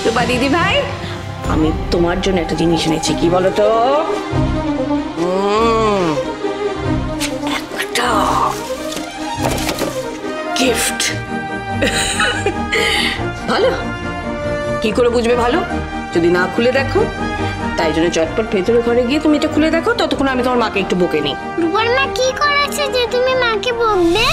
রূপা দিদি ভাই, আমি তোমার জন্য একটা জিনিস এনেছি, কি বলো তো? একটা গিফট। ভালো? কি করে বুঝবে ভালো যদি না খুলে দেখো? তাই জন্য চটপট ভেতরে ঘরে গিয়ে তুমি এটা খুলে দেখো, ততক্ষণ আমি তোমার মাকে একটু বকে নিই। রূপার মা কি করেছে যে তুমি মাকে বকবে?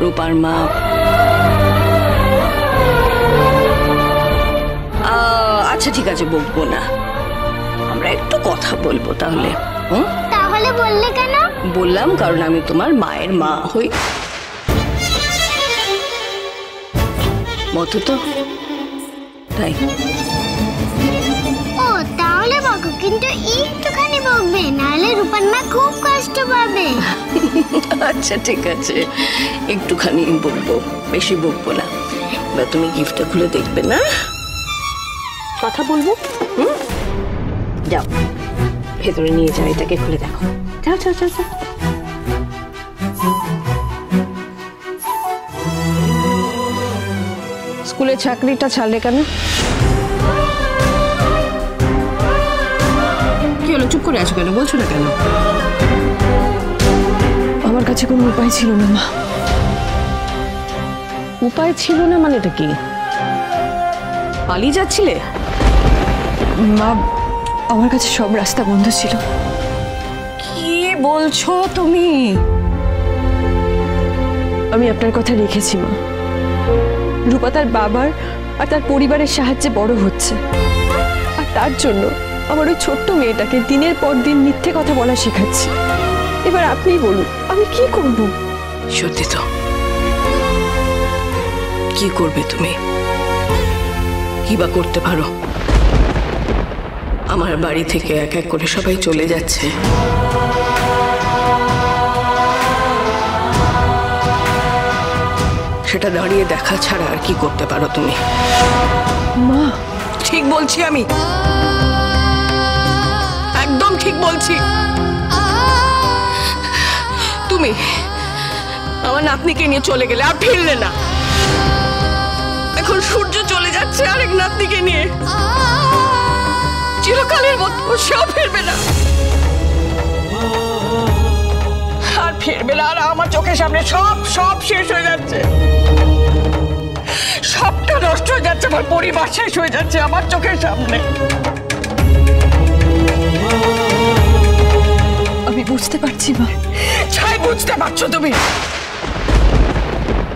রূপার মা আচ্ছা ঠিক আছে, বকবো না, আমরা একটু কথা বলবো তাহলে। তাহলে বললে কেন? বললাম কারণ আমি তোমার মায়ের মা হই মতো, তো তাই। ও তাহলে বকো, কিন্তু একটুখানি বকবে, নাহলে রূপার মা খুব কষ্ট পাবে। আচ্ছা ঠিক আছে, একটুখানি বকবো, বেশি বকবো না। এবার তুমি গিফটটা খুলে দেখবে না, কথা বলবো। যাও ভেতরে নিয়ে যাও, এটাকে খুলে দেখো। যাও যাও যাও যাও। স্কুলের চাকরিটা ছাড়লে কেন? কি হলো, চুপ করে আছো কেন, বলছো না কেন? আমার কাছে কোনো উপায় ছিল না মা। উপায় ছিল না মানে এটা কি? পালিয়ে যাচ্ছিলে? মা, আমার কাছে সব রাস্তা বন্ধ ছিল। কি বলছো তুমি? আমি আপনার কথা রেখেছি মা। রূপা তার বাবার আর তার পরিবারের সাহায্যে বড় হচ্ছে, আর তার জন্য আমার ওই ছোট্ট মেয়েটাকে দিনের পর দিন মিথ্যে কথা বলা শেখাচ্ছি। এবার আপনিই বলুন আমি কি করব? সত্যি তো, কি করবে তুমি? কি বা করতে পারো? আমার বাড়ি থেকে এক এক করে সবাই চলে যাচ্ছে, সেটা দাঁড়িয়ে দেখা ছাড়া আর কি করতে পারো তুমি? মা ঠিক বলছি আমি, একদম ঠিক বলছি। তুমি আমার নাতনিকে নিয়ে চলে গেলে আর ফিরলে না। এখন সূর্য চলে যাচ্ছে আরেক নাতনিকে নিয়ে, চিরকালের মতো সেও ফিরবে না, আর ফিরবে না। আর আমার চোখের সামনে সব সব শেষ হয়ে যাচ্ছে, সবটা নষ্ট হয়ে যাচ্ছে, আমার পরিবার শেষ হয়ে যাচ্ছে আমার চোখের সামনে। আমি বুঝতে পারছি মা। ছাই বুঝতে পারছো তুমি?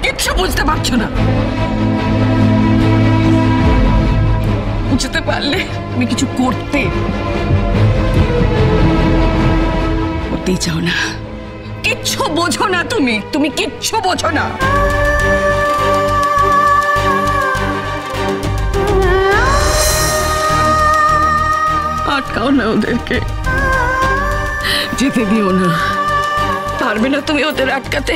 কিচ্ছু বুঝতে পারছো না। বুঝতে পারলে তুমি কিছু করতেই চাও না। কিচ্ছু বোঝো না তুমি, তুমি কিচ্ছু বোঝো না। আটকাও না ওদেরকে, যেতে দিও না। পারবে না তুমি ওদের আটকাতে,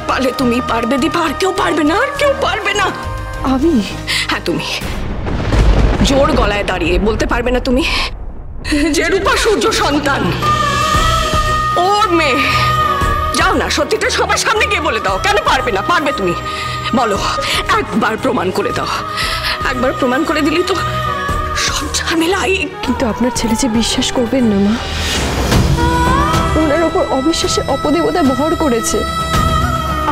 পারলে তুমি পারবে দীপা, আর কেউ পারবে না, আর কেউ পারবে না। আমি? হ্যাঁ তুমি। জোর গলায় দাঁড়িয়ে বলতে পারবে না তুমি যে রূপা সূর্য সন্তান, ওর মেয়ে? যাও না, সত্যিটা সবার সামনে গিয়ে বলে দাও। কেন পারবে না? পারবে তুমি, বলো, একবার প্রমাণ করে দাও। একবার প্রমাণ করে দিলি তো সব ঝামেলাই। কিন্তু আপনার ছেলে যে বিশ্বাস করবেন না মা, ওনার ওপর অবিশ্বাসের অপদেবতা ভর করেছে।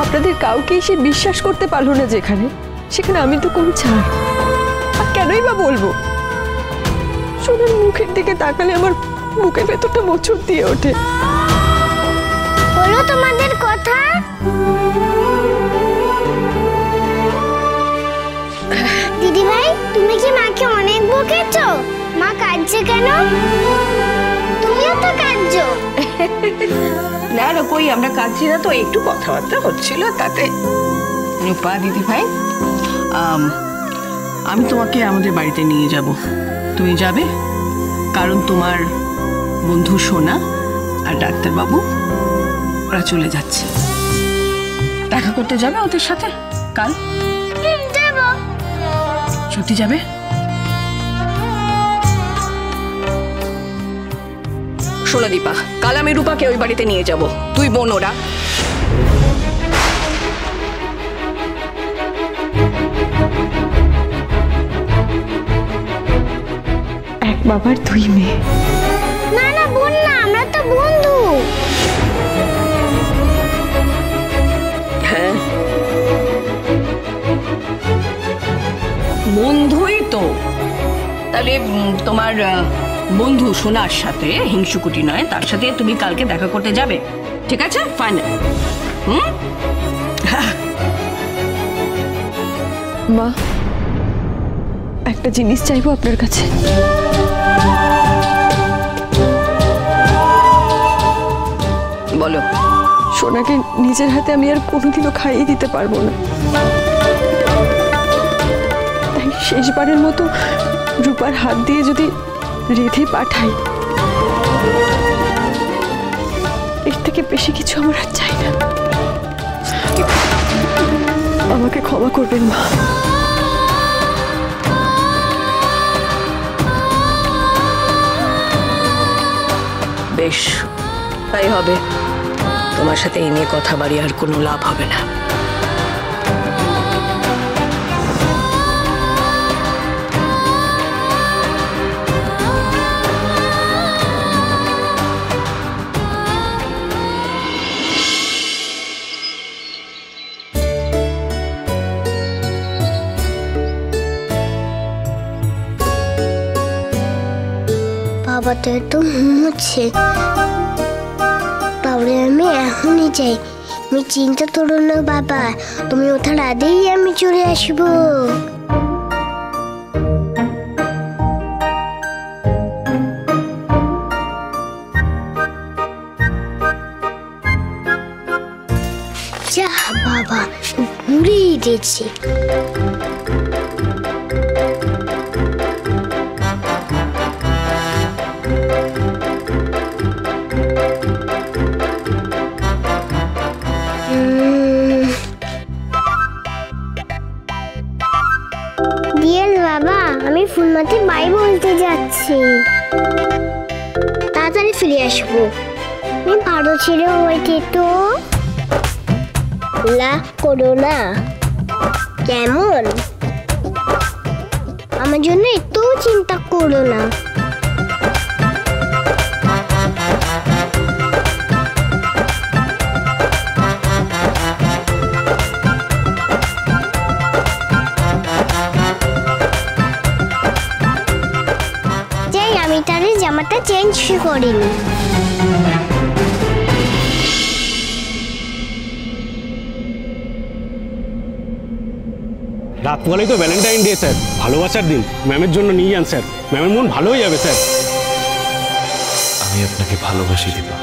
আপনাদের কাউকেই সে বিশ্বাস করতে পারলো না, যেখানে সেখানে আমি তো কোন ছাড়। আর কেনই বা বলবো? সোনার মুখের দিকে তাকালে আমার বুকের ভেতরটা মোচড় দিয়ে ওঠে। বলো তোমাদের কথা। দিদি ভাই, তুমি কি মাকে অনেক বকেছো? মা কাঁদছে কেন? তুমিও তো কাঁদছো। না না, কই আমরা কাঁদছি না তো, একটু কথাবার্তা হচ্ছিল তাতে। রূপা দিদি ভাই, আমি তোমাকে আমাদের বাড়িতে নিয়ে যাব, তুমি যাবে? কারণ তোমার বন্ধু সোনা আর ডাক্তারবাবু ওরা চলে যাচ্ছে। দেখা করতে যাবে ওদের সাথে কাল? যাব। সত্যি যাবে? শোনো দীপা, কাল আমি রূপাকে ওই বাড়িতে নিয়ে যাব, তুই বোন ওরা। বাবার 2 মেয়ে। না না বোন না, আমরা তো বন্ধু। হ্যাঁ, বন্ধুই তো। তাহলে তোমার বন্ধু সোনার সাথে, হিংসুকুটি নয়, তার সাথে তুমি কালকে দেখা করতে যাবে, ঠিক আছে? ফাইনাল। মা, একটা জিনিস চাইবো আপনার কাছে। বলো। সোনাকে নিজের হাতে আমি আর কোনোদিনও খাইয়ে দিতে পারবো না, তাই শেষবারের মতো রূপার হাত দিয়ে যদি রেঁধে পাঠাই, এর থেকে বেশি কিছু আমার আর চাই না। আমাকে ক্ষমা করবেন মা। বেশ, তাই হবে। তোমার সাথে এই নিয়ে কথা বাড়ি আর কোনো লাভ হবে না। বাবা তো একটু ঘুমোচ্ছে, তাহলে আমি এখনই যাই। তুমি চিন্তা করো না বাবা, তুমি ওঠার আগেই আমি চলে আসবো। যা বাবা, ঘুরেই গেছি। বাবা, আমি ফুলমাতে বাই বলতে যাচ্ছি, তাড়াতাড়ি ফিরে আসবো। আমি ভালো ছেড়ে হয়েছে তো লা করো না, কেমন? আমার জন্য একটু চিন্তা করো না। আমি তার জামাটা চেঞ্জ করিনি। রাত বলেই তো ভ্যালেন্টাইন ডে স্যার, ভালোবাসার দিন। ম্যামের জন্য নিয়ে যান স্যার, ম্যামের মন ভালো হয়ে যাবে স্যার। আমি আপনাকে ভালোবাসি দীপা।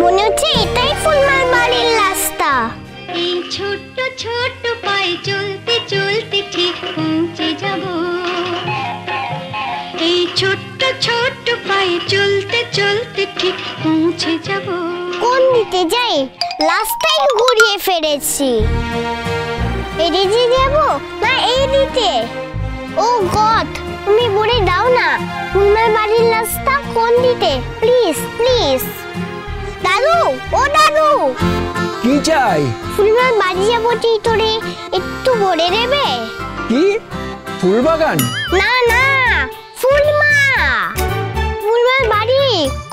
মনে হচ্ছে এটাই ফুলমার বাড়ির রাস্তা। এই ছোট্ট ছোট্ট পায়ে চলতে চলতে ঠিক পৌঁছে যাব। এই ছোট্ট ছোট্ট পায়ে চলতে চলতে ঠিক পৌঁছে যাব। কোন দিতে যাই? রাস্তায় ঘুরিয়ে ফেলেছি। এদিকে যাব না এই দিতে? ও গড, তুমি বলে দাও না ফুলমার বাড়ির রাস্তা কোন দিতে, প্লিজ প্লিজ। দাদু, ও দাদু, কি চাই? ফুলমার বাড়ি যাবো তোরে, একটু বলে দেবে? কি ফুলবাগান? না না, ফুলমা। ফুলমার বাড়ি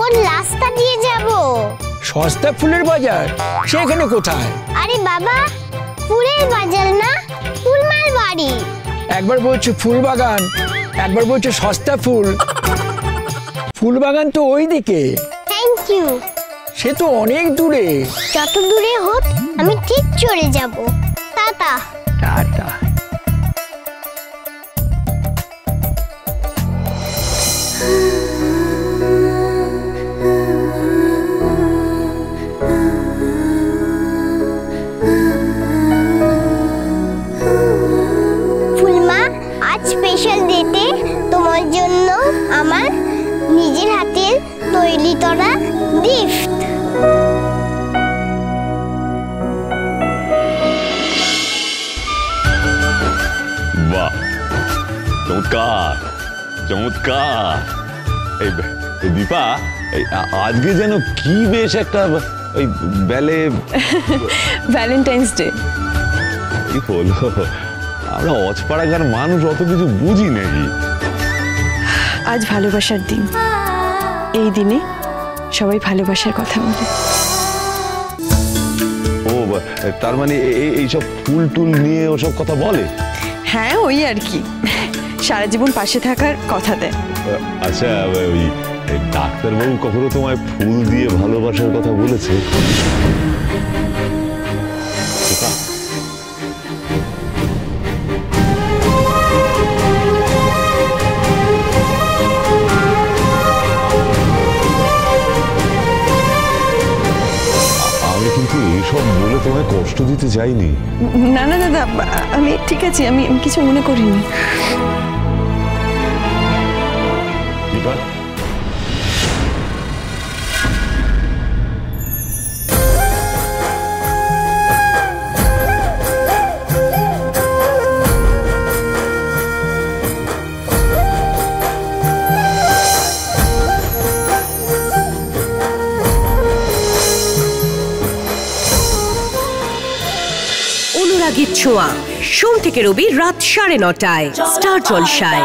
কোন রাস্তা দিয়ে যাব? সস্তা ফুলের বাজার, সেখানে কোথায়? আরে বাবা, ফুলের বাজার না, ফুলমার বাড়ি। একবার বলছো ফুলবাগান, একবার বলছো সস্তা ফুল। ফুলবাগান তো ওই দিকে। Thank you. সে তো অনেক দূরে। যত দূরে হোক আমি ঠিক চলে যাব। টাটা। টাটা। ফুলমা, আজ স্পেশাল ডেতে তোমার জন্য আমার নিজের হাতের তৈরি করা গিফট। বাহ, চমৎকার চমৎকার। এই দীপা, আজকে যেন কি বেশ একটা ওই বেলে ভ্যালেন্টাইন্স ডে। কি হলো, আমরা অজপাড়াগার মানুষ অত কিছু বুঝি নাকি? আজ ভালোবাসার দিন, এই দিনে সবাই ভালোবাসার কথা বলে। ও তার মানে এইসব ফুল টুল নিয়ে ওসব কথা বলে? হ্যাঁ, ওই আর কি, সারা জীবন পাশে থাকার কথা দেয়। আচ্ছা, ওই ডাক্তারবাবু কখনো তোমায় ফুল দিয়ে ভালোবাসার কথা বলেছে? আমি কিন্তু এইসব বলে তোমায় কষ্ট দিতে চাইনি। না না দাদা, আমি ঠিক আছি, আমি কিছু মনে করিনি। দীপা, অনুরাগীর ছোঁয়া, সোম থেকে রবি রাত 9:30টায় স্টার জলসায়।